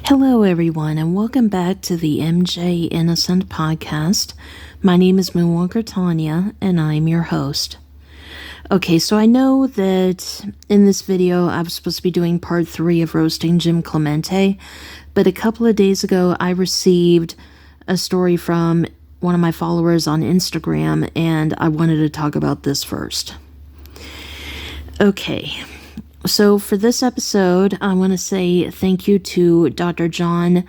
Hello, everyone, and welcome back to the MJ Innocent podcast. My name is Moonwalker Tanya, and I'm your host. Okay, so I know that in this video I was supposed to be doing part 3 of roasting Jim Clemente, but a couple of days ago I received a story from one of my followers on Instagram, and I wanted to talk about this first. Okay. So for this episode, I want to say thank you to Dr. John,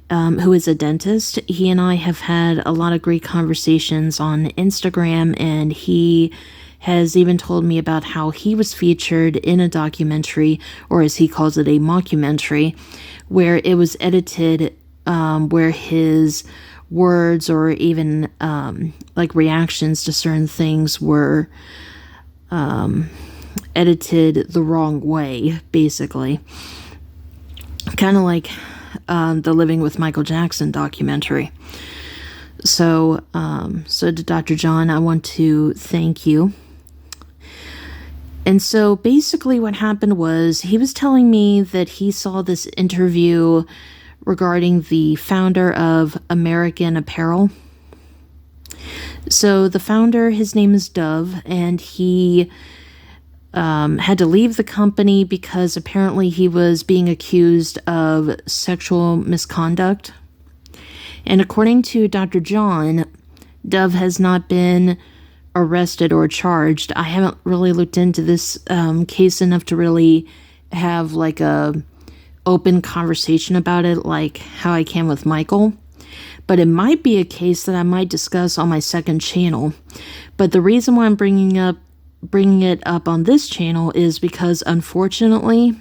who is a dentist. He and I have had a lot of great conversations on Instagram, and he has even told me about how he was featured in a documentary, or as he calls it, a mockumentary, where it was edited, where his words or even like reactions to certain things were edited the wrong way, basically. Kind of like the Living with Michael Jackson documentary. So to Dr. John, I want to thank you. And so basically what happened was he was telling me that he saw this interview regarding the founder of American Apparel. So the founder, his name is Dov, and he had to leave the company because apparently he was being accused of sexual misconduct. And according to Dr. John, Dov has not been arrested or charged. I haven't really looked into this case enough to really have like a open conversation about it, like how I can with Michael. But it might be a case that I might discuss on my second channel. But the reason why I'm bringing it up on this channel is because, unfortunately,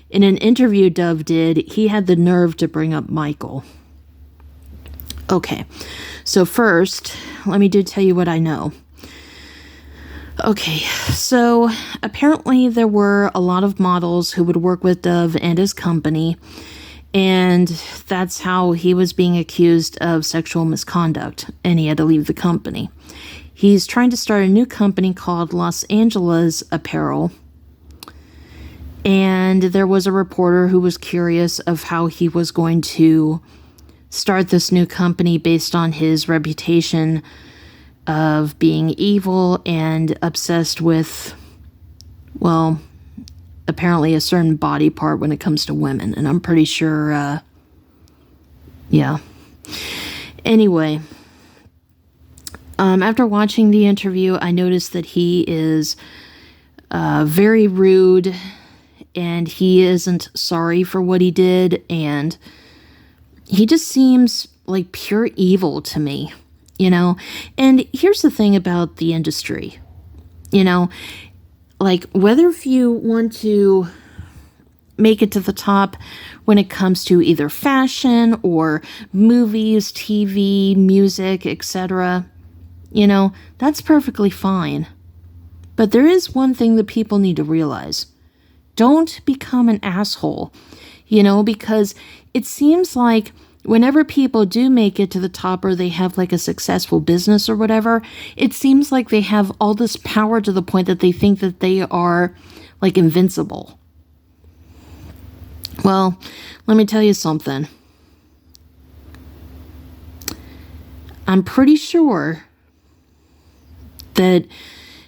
in an interview Dov did, he had the nerve to bring up Michael. Okay, so first, let me tell you what I know. Okay, so apparently there were a lot of models who would work with Dov and his company, and that's how he was being accused of sexual misconduct, and he had to leave the company. He's trying to start a new company called Los Angeles Apparel. And there was a reporter who was curious of how he was going to start this new company based on his reputation of being evil and obsessed with, well, apparently a certain body part when it comes to women. And I'm pretty sure, yeah. Anyway. After watching the interview, I noticed that he is very rude, and he isn't sorry for what he did, and he just seems like pure evil to me, you know? And here's the thing about the industry, you know? Like, whether if you want to make it to the top when it comes to either fashion or movies, TV, music, etc., you know, that's perfectly fine. But there is one thing that people need to realize. Don't become an asshole, you know, because it seems like whenever people do make it to the top or they have like a successful business or whatever, it seems like they have all this power to the point that they think that they are like invincible. Well, let me tell you something. I'm pretty sure that,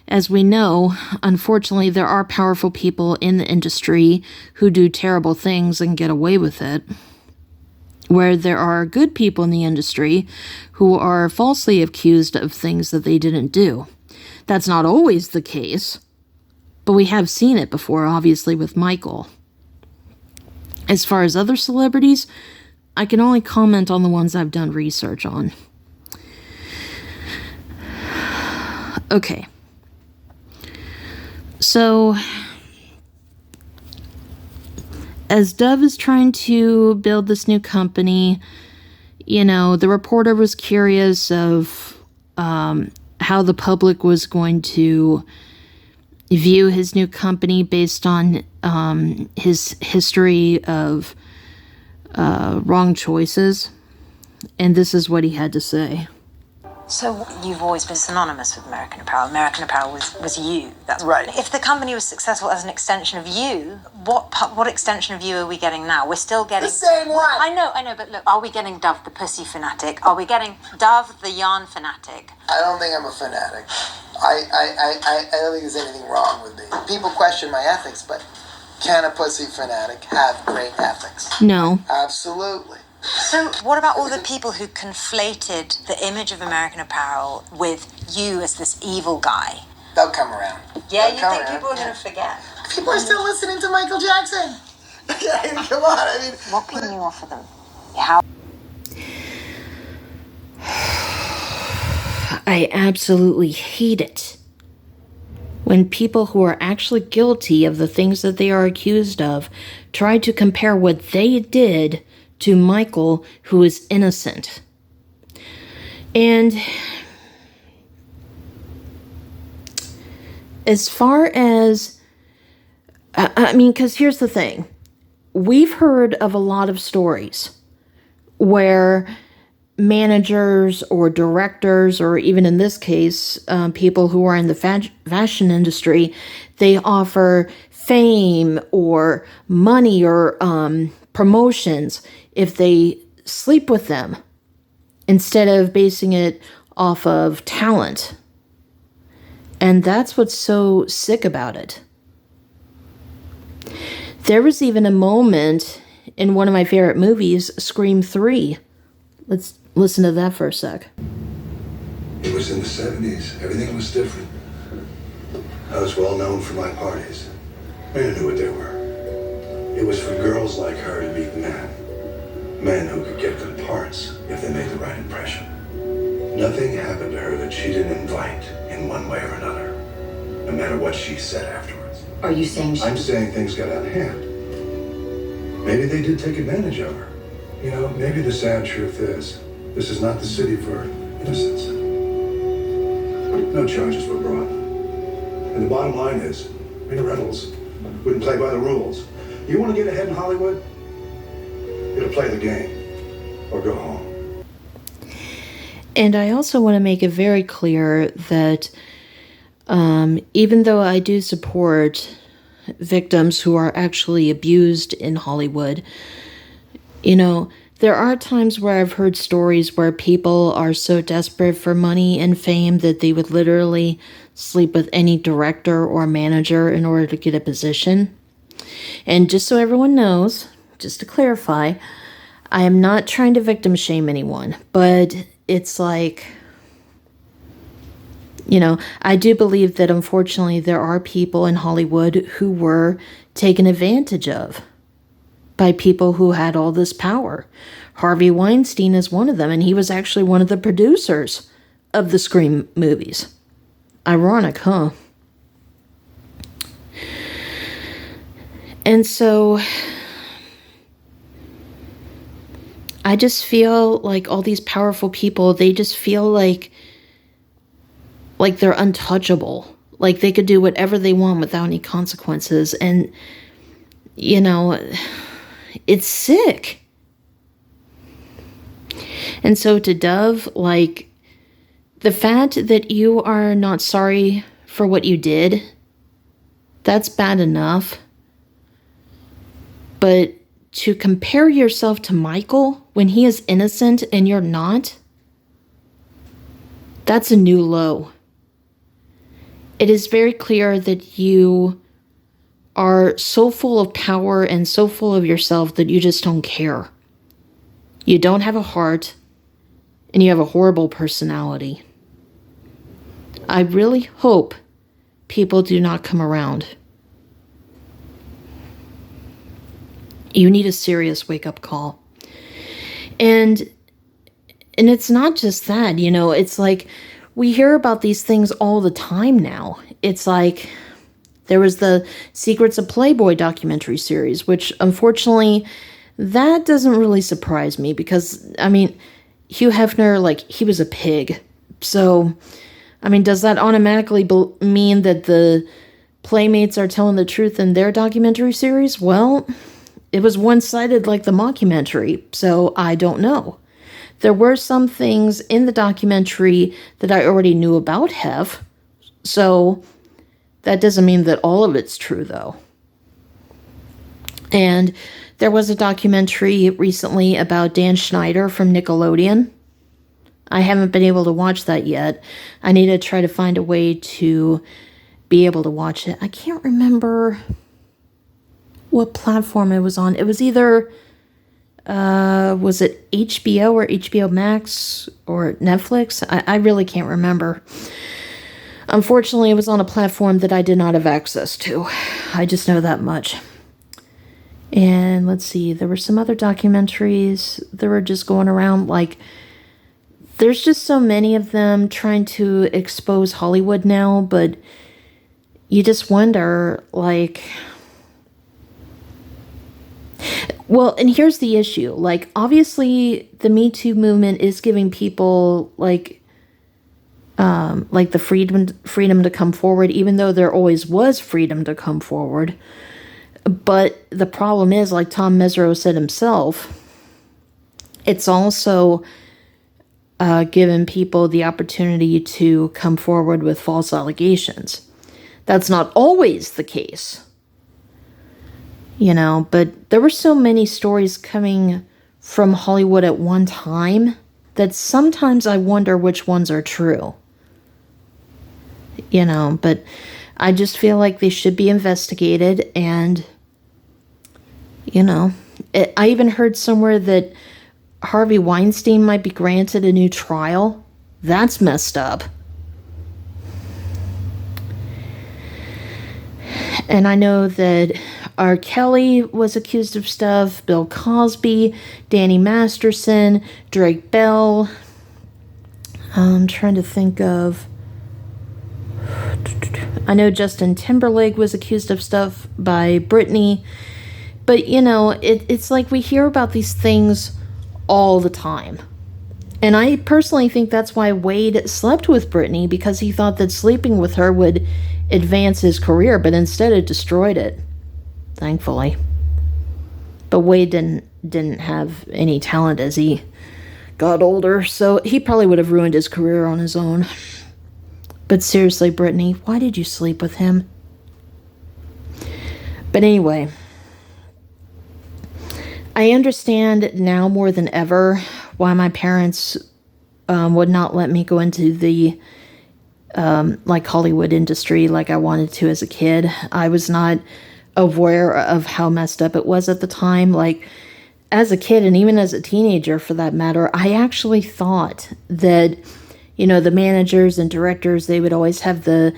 as we know, unfortunately, there are powerful people in the industry who do terrible things and get away with it, where there are good people in the industry who are falsely accused of things that they didn't do. That's not always the case, but we have seen it before, obviously, with Michael. As far as other celebrities, I can only comment on the ones I've done research on. Okay, so as Dov is trying to build this new company, you know, the reporter was curious of how the public was going to view his new company based on his history of wrong choices, and this is what he had to say. So you've always been synonymous with American Apparel. American Apparel was you. That's right. If the company was successful as an extension of you, what extension of you are we getting now? We're still getting the same one. I know, but look, are we getting Dov the pussy fanatic? Are we getting Dov the yarn fanatic? I don't think I'm a fanatic. I don't think there's anything wrong with me. People question my ethics, but can a pussy fanatic have great ethics? No. Absolutely. So what about all the people who conflated the image of American Apparel with you as this evil guy? They'll come around. Yeah, They'll you come think around. people are going to forget? People are still listening to Michael Jackson. Come on, I mean... What can you offer them? How? I absolutely hate it when people who are actually guilty of the things that they are accused of try to compare what they did to Michael, who is innocent. And as far as, I mean, because here's the thing. We've heard of a lot of stories where managers or directors, or even in this case, people who are in the fashion industry, they offer fame or money or promotions if they sleep with them instead of basing it off of talent. And that's what's so sick about it. There was even a moment in one of my favorite movies, Scream 3. Let's listen to that for a sec. It was in the 70s. Everything was different. I was well known for my parties. Men knew what they were. It was for girls like her to meet men. Men who could get good parts if they made the right impression. Nothing happened to her that she didn't invite in one way or another, no matter what she said afterwards. Are you saying I'm saying things got out of hand. Maybe they did take advantage of her. You know, maybe the sad truth is, this is not the city for innocents. No charges were brought. And the bottom line is, Rena Reynolds wouldn't play by the rules. You want to get ahead in Hollywood? You gotta play the game, or go home. And I also want to make it very clear that even though I do support victims who are actually abused in Hollywood, you know, there are times where I've heard stories where people are so desperate for money and fame that they would literally sleep with any director or manager in order to get a position. And just so everyone knows, just to clarify, I am not trying to victim shame anyone, but it's like, you know, I do believe that unfortunately there are people in Hollywood who were taken advantage of by people who had all this power. Harvey Weinstein is one of them, and he was actually one of the producers of the Scream movies. Ironic, huh? And so I just feel like all these powerful people, they just feel like they're untouchable. Like they could do whatever they want without any consequences. And, you know, it's sick. And so to Dov, like, the fact that you are not sorry for what you did, that's bad enough. But to compare yourself to Michael when he is innocent and you're not, that's a new low. It is very clear that you are so full of power and so full of yourself that you just don't care. You don't have a heart, and you have a horrible personality. I really hope people do not come around. You need a serious wake-up call. And it's not just that, you know, it's like we hear about these things all the time now. It's like there was the Secrets of Playboy documentary series, which unfortunately, that doesn't really surprise me because, I mean, Hugh Hefner, like, he was a pig. So, I mean, does that automatically mean that the Playmates are telling the truth in their documentary series? Well, it was one-sided like the mockumentary, so I don't know. There were some things in the documentary that I already knew about Hev, so that doesn't mean that all of it's true, though. And there was a documentary recently about Dan Schneider from Nickelodeon. I haven't been able to watch that yet. I need to try to find a way to be able to watch it. I can't remember what platform it was on. It was either, was it HBO or HBO Max or Netflix? I really can't remember. Unfortunately, it was on a platform that I did not have access to. I just know that much. And let's see, there were some other documentaries that were just going around. Like, there's just so many of them trying to expose Hollywood now, but you just wonder, like, well, and here's the issue. Like, obviously, the Me Too movement is giving people, like the freedom to come forward, even though there always was freedom to come forward. But the problem is, like Tom Mesereau said himself, it's also given people the opportunity to come forward with false allegations. That's not always the case, you know, but there were so many stories coming from Hollywood at one time that sometimes I wonder which ones are true, you know, but I just feel like they should be investigated. And, you know, I even heard somewhere that Harvey Weinstein might be granted a new trial. That's messed up. And I know that R. Kelly was accused of stuff, Bill Cosby, Danny Masterson, Drake Bell. I'm trying to think of... I know Justin Timberlake was accused of stuff by Britney. But, you know, it's like we hear about these things all the time. And I personally think that's why Wade slept with Britney, because he thought that sleeping with her would advance his career, but instead it destroyed it, thankfully. But Wade didn't have any talent as he got older, so he probably would have ruined his career on his own. But seriously, Britney, why did you sleep with him? But anyway, I understand now more than ever why my parents would not let me go into the like Hollywood industry like I wanted to as a kid. I was not aware of how messed up it was at the time. Like, as a kid, and even as a teenager for that matter, I actually thought that, you know, the managers and directors, they would always have the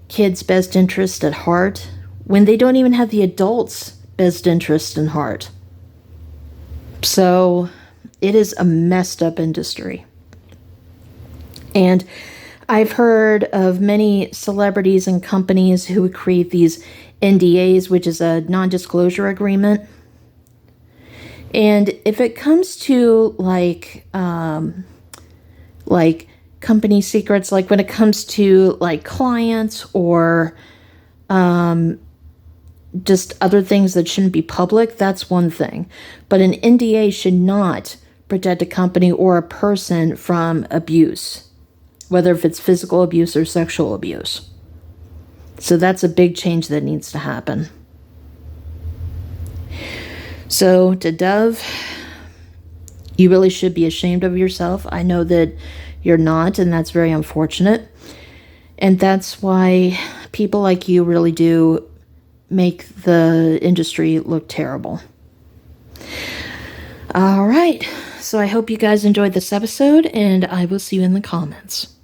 kids' best interest at heart when they don't even have the adults' best interest in heart. So it is a messed up industry. And I've heard of many celebrities and companies who would create these NDAs, which is a non-disclosure agreement. And if it comes to like company secrets, like when it comes to like clients or just other things that shouldn't be public, that's one thing. But an NDA should not protect a company or a person from abuse, whether if it's physical abuse or sexual abuse. So that's a big change that needs to happen. So to Dov, you really should be ashamed of yourself. I know that you're not, and that's very unfortunate. And that's why people like you really do make the industry look terrible. All right. So I hope you guys enjoyed this episode, and I will see you in the comments.